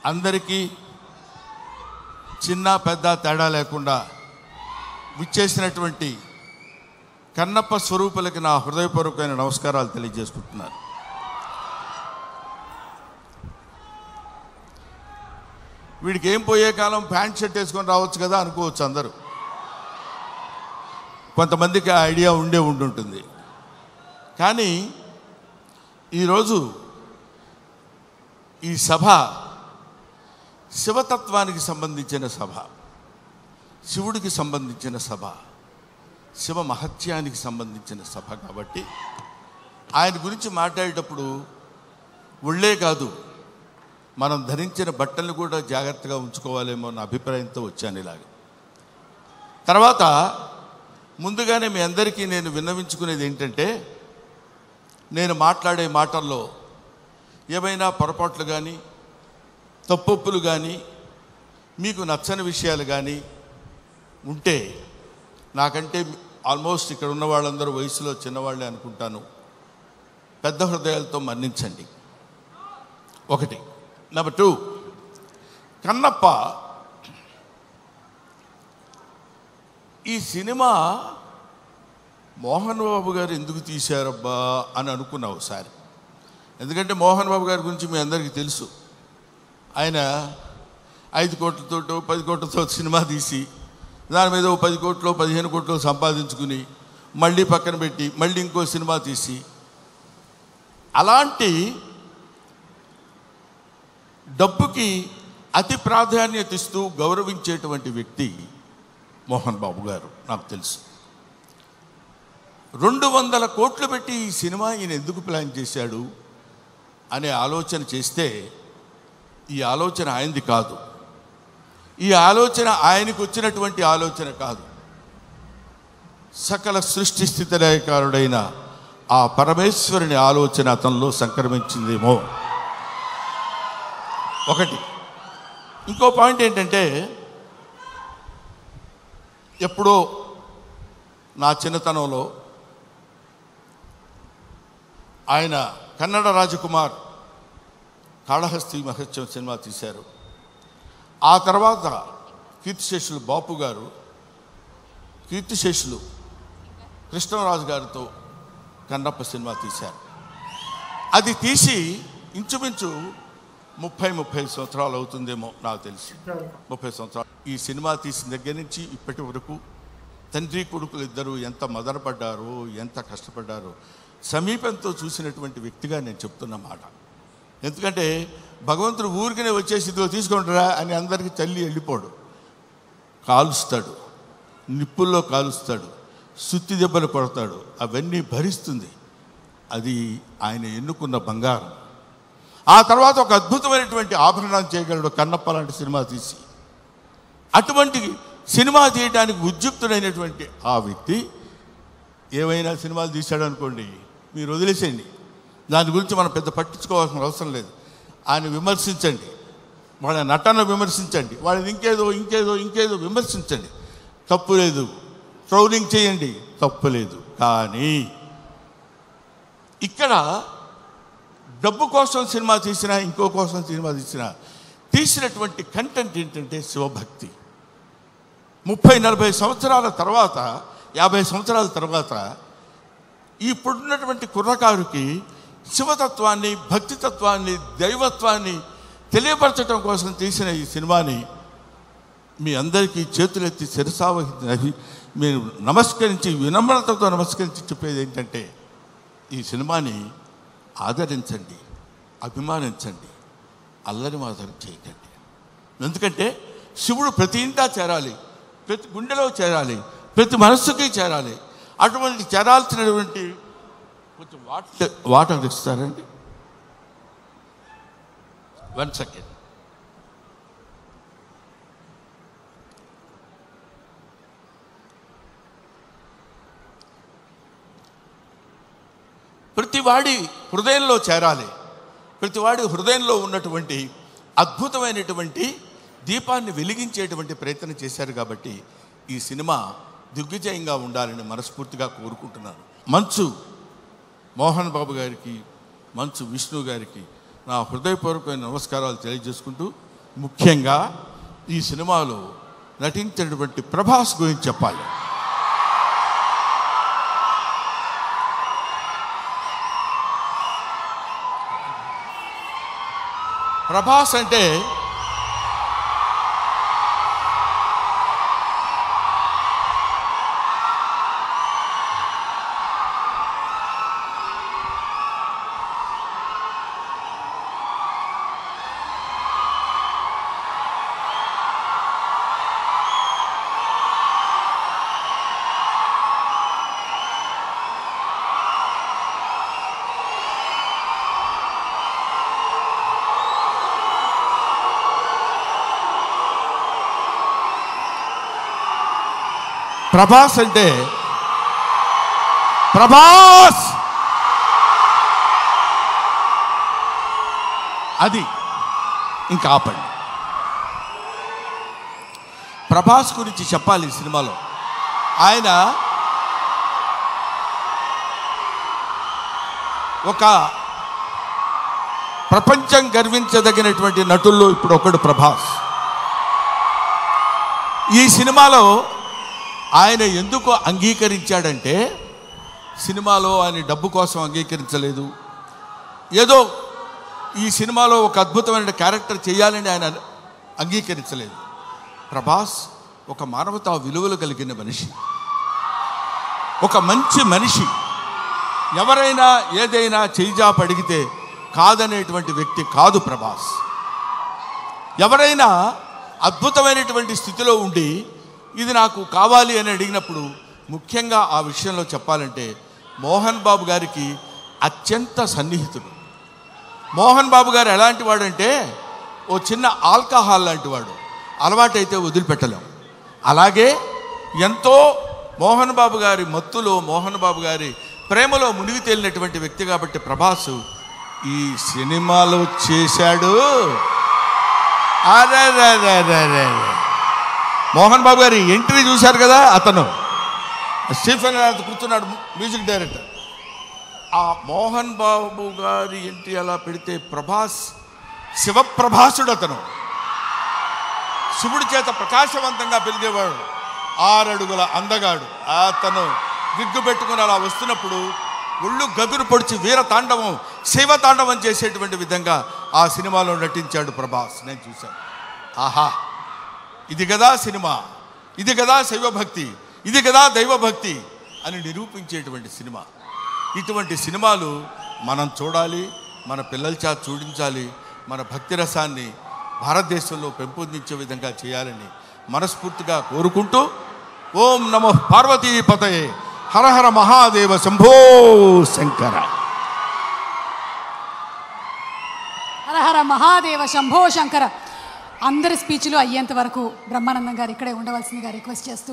అందరికీ చిన్న పెద్ద తేడా లేకుండా విచ్చేసినటువంటి కన్నప్ప స్వరూపులకి నా హృదయపూర్వకమైన నమస్కారాలు తెలియజేసుకుంటున్నాను. వీడికి ఏం పోయే కాలం ప్యాంట్ షర్ట్ వేసుకొని రావచ్చు కదా అనుకోవచ్చు అందరూ. కొంతమందికి ఆ ఐడియా ఉండుంటుంది. కానీ ఈరోజు ఈ సభ శివతత్వానికి సంబంధించిన సభ, శివుడికి సంబంధించిన సభ, శివ మహత్యానికి సంబంధించిన సభ కాబట్టి ఆయన గురించి మాట్లాడేటప్పుడు ఒళ్ళే కాదు, మనం ధరించిన బట్టలను కూడా జాగ్రత్తగా ఉంచుకోవాలేమో అన్న అభిప్రాయంతో వచ్చాను ఇలాగ. తర్వాత ముందుగానే మీ అందరికీ నేను విన్నవించుకునేది ఏంటంటే, నేను మాట్లాడే మాటల్లో ఏమైనా పొరపాట్లు కానీ తప్పొప్పులు కానీ మీకు నచ్చని విషయాలు కానీ ఉంటే, నాకంటే ఆల్మోస్ట్ ఇక్కడ ఉన్న వాళ్ళందరూ వయసులో చిన్నవాళ్ళే అనుకుంటాను, పెద్ద హృదయాలతో మన్నించండి. ఒకటి. నెంబర్ 2, కన్నప్ప ఈ సినిమా మోహన్ బాబు గారు ఎందుకు తీశారబ్బా అని అనుకున్నా ఒకసారి. ఎందుకంటే మోహన్ బాబు గారి గురించి మీ అందరికీ తెలుసు. ఆయన 5 కోట్లతో 10 కోట్లతో సినిమా తీసి దాని మీద 10 కోట్లు 15 కోట్లు సంపాదించుకుని మళ్ళీ పక్కన పెట్టి మళ్ళీ ఇంకో సినిమా తీసి, అలాంటి డబ్బుకి అతి ప్రాధాన్యత ఇస్తూ గౌరవించేటువంటి వ్యక్తి మోహన్ బాబు గారు. నాకు తెలుసు 200 కోట్లు పెట్టి ఈ సినిమా ఈయన ఎందుకు ప్లాన్ చేశాడు అనే ఆలోచన చేస్తే, ఈ ఆలోచన ఆయనది కాదు, ఈ ఆలోచన ఆయనకు వచ్చినటువంటి ఆలోచన కాదు, సకల సృష్టి స్థితి లయకారుడైన ఆ పరమేశ్వరుని ఆలోచన అతనిలో సంక్రమించిందేమో. ఒకటి. ఇంకో పాయింట్ ఏంటంటే, ఎప్పుడో నా చిన్నతనంలో ఆయన కన్నడ రాజకుమార్ కాళహస్తి మహత్యం సినిమా తీశారు. ఆ తర్వాత కీర్తిశేషులు బాపు గారు కీర్తిశేషులు కృష్ణరాజు గారితో కన్నప్ప సినిమా తీశారు. అది తీసి ఇంచుమించు 30 సంవత్సరాలు అవుతుందేమో నాకు తెలిసి, 30 సంవత్సరాలు. ఈ సినిమా తీసిన దగ్గర నుంచి ఇప్పటి వరకు తండ్రి కొడుకులు ఇద్దరు ఎంత మదనపడ్డారో, ఎంత కష్టపడ్డారో సమీపంతో చూసినటువంటి వ్యక్తిగా నేను చెప్తున్న మాట. ఎందుకంటే భగవంతుడు ఊరికనే వచ్చేసి ఇదిగో తీసుకుంటారా అని అందరికీ తల్లి వెళ్ళిపోడు. కాలుస్తాడు, నిప్పుల్లో కాలుస్తాడు, సుత్తి దెబ్బలు కొడతాడు, అవన్నీ భరిస్తుంది. అది ఆయన ఎన్నుకున్న బంగారం. ఆ తర్వాత ఒక అద్భుతమైనటువంటి ఆభరణం చేయగలడు కన్నప్ప లాంటి సినిమా తీసి. అటువంటి సినిమా తీయడానికి ఉద్యుక్తుడైనటువంటి ఆ వ్యక్తి ఏవైనా సినిమాలు తీశాడు అనుకోండి, మీరు వదిలేసేయండి, దాని గురించి మనం పెద్ద పట్టించుకోవాల్సిన అవసరం లేదు. ఆయన విమర్శించండి, వాళ్ళ నటన విమర్శించండి, వాళ్ళని ఇంకేదో విమర్శించండి, తప్పు లేదు. ట్రోలింగ్ చేయండి, తప్పు లేదు. కానీ ఇక్కడ డబ్బు కోసం సినిమా తీసినా, ఇంకో కోసం సినిమా తీసినటువంటి కంటెంట్ ఏంటంటే శివభక్తి. 30-40 సంవత్సరాల తర్వాత, 50 సంవత్సరాల తర్వాత ఇప్పుడున్నటువంటి కుర్రకారుకి శివతత్వాన్ని, భక్తితత్వాన్ని, దైవత్వాన్ని తెలియపరచడం కోసం తీసిన ఈ సినిమాని మీ అందరికీ చేతులెత్తి శిరసావహించి మీరు నమస్కరించి, వినమ్రతతో నమస్కరించి చెప్పేది ఏంటంటే, ఈ సినిమాని ఆదరించండి, అభిమానించండి, అల్లరి మాత్రం చేయకండి. ఎందుకంటే శివుడు ప్రతి ఇంటా చేరాలి, ప్రతి గుండెలో చేరాలి, ప్రతి మనస్సుకి చేరాలి. అటువంటి చేరాల్సినటువంటి కొంచెం వాటర్ ఇస్తారండి. 1 సెకండ్. ప్రతివాడి హృదయంలో చేరాలి. ప్రతివాడి హృదయంలో ఉన్నటువంటి అద్భుతమైనటువంటి దీపాన్ని వెలిగించేటువంటి ప్రయత్నం చేశారు. కాబట్టి ఈ సినిమా దిగ్విజయంగా ఉండాలని మనస్ఫూర్తిగా కోరుకుంటున్నాను. మంచు మోహన్ బాబు గారికి, మంచు విష్ణు గారికి నా హృదయపూర్వకమైన నమస్కారాలు తెలియజేసుకుంటూ ముఖ్యంగా ఈ సినిమాలో నటించినటువంటి ప్రభాస్ గురించి చెప్పాలి. ప్రభాస్ అంటే ప్రభాస్ అంటే ప్రభాస్ అది ఇంకా ఆపండి. ప్రభాస్ గురించి చెప్పాలి ఈ సినిమాలో. ఆయన ఒక ప్రపంచం గర్వించదగినటువంటి నటుల్లో ఇప్పుడు ఒకడు ప్రభాస్. ఈ సినిమాలో ఆయన ఎందుకు అంగీకరించాడంటే, సినిమాలో ఆయన డబ్బు కోసం అంగీకరించలేదు. ఏదో ఈ సినిమాలో ఒక అద్భుతమైన క్యారెక్టర్ చేయాలని ఆయన అంగీకరించలేదు. ప్రభాస్ ఒక మానవతా విలువలు కలిగిన మనిషి, ఒక మంచి మనిషి. ఎవరైనా ఏదైనా చేయిజాప అడిగితే కాదనేటువంటి వ్యక్తి కాదు ప్రభాస్. ఎవరైనా అద్భుతమైనటువంటి స్థితిలో ఉండి ఇది నాకు కావాలి అని అడిగినప్పుడు, ముఖ్యంగా ఆ విషయంలో చెప్పాలంటే మోహన్ బాబు గారికి అత్యంత సన్నిహితుడు. మోహన్ బాబు గారు ఎలాంటి వాడంటే, ఓ చిన్న ఆల్కహాల్ లాంటి వాడు, అలవాటైతే వదిలిపెట్టలేం. అలాగే ఎంతో మోహన్ బాబు గారి మత్తులో, మోహన్ బాబు గారి ప్రేమలో మునిగి తేలినటువంటి వ్యక్తి కాబట్టి ప్రభాస్ ఈ సినిమాలో చేశాడు. అరే మోహన్ బాబు గారి ఎంట్రీ చూశారు కదా, అతను స్టీఫెన్ కూర్చున్నాడు, మ్యూజిక్ డైరెక్టర్. ఆ మోహన్ బాబు గారి ఎంట్రీ అలా పెడితే ప్రభాస్ శివప్రభాసుడు. అతను శివుడి చేత ప్రకాశవంతంగా పెరిగేవాడు, 6 అడుగుల అందగాడు. అతను విగ్గు పెట్టుకుని అలా వస్తున్నప్పుడు ఒళ్ళు గగురు పొడిచి వీర తాండవం, శివ తాండవం చేసేటువంటి విధంగా ఆ సినిమాలో నటించాడు ప్రభాస్. నేను చూశాను. ఆహా, ఇది కదా సినిమా, ఇది కదా శైవభక్తి, ఇది కదా దైవభక్తి అని నిరూపించేటువంటి సినిమా. ఇటువంటి సినిమాలు మనం చూడాలి, మన పిల్లల చేత చూడించాలి. మన భక్తి రసాన్ని భారతదేశంలో పెంపొందించే విధంగా చేయాలని మనస్ఫూర్తిగా కోరుకుంటూ, ఓం నమః పార్వతీపతయే, హర హర మహాదేవ, శంభో శంకర. హర హర మహాదేవ, శంభో శంకర. అందరి స్పీచ్లు అయ్యేంత వరకు బ్రహ్మానందం గారు ఇక్కడే ఉండవలసిందిగా రిక్వెస్ట్ చేస్తూ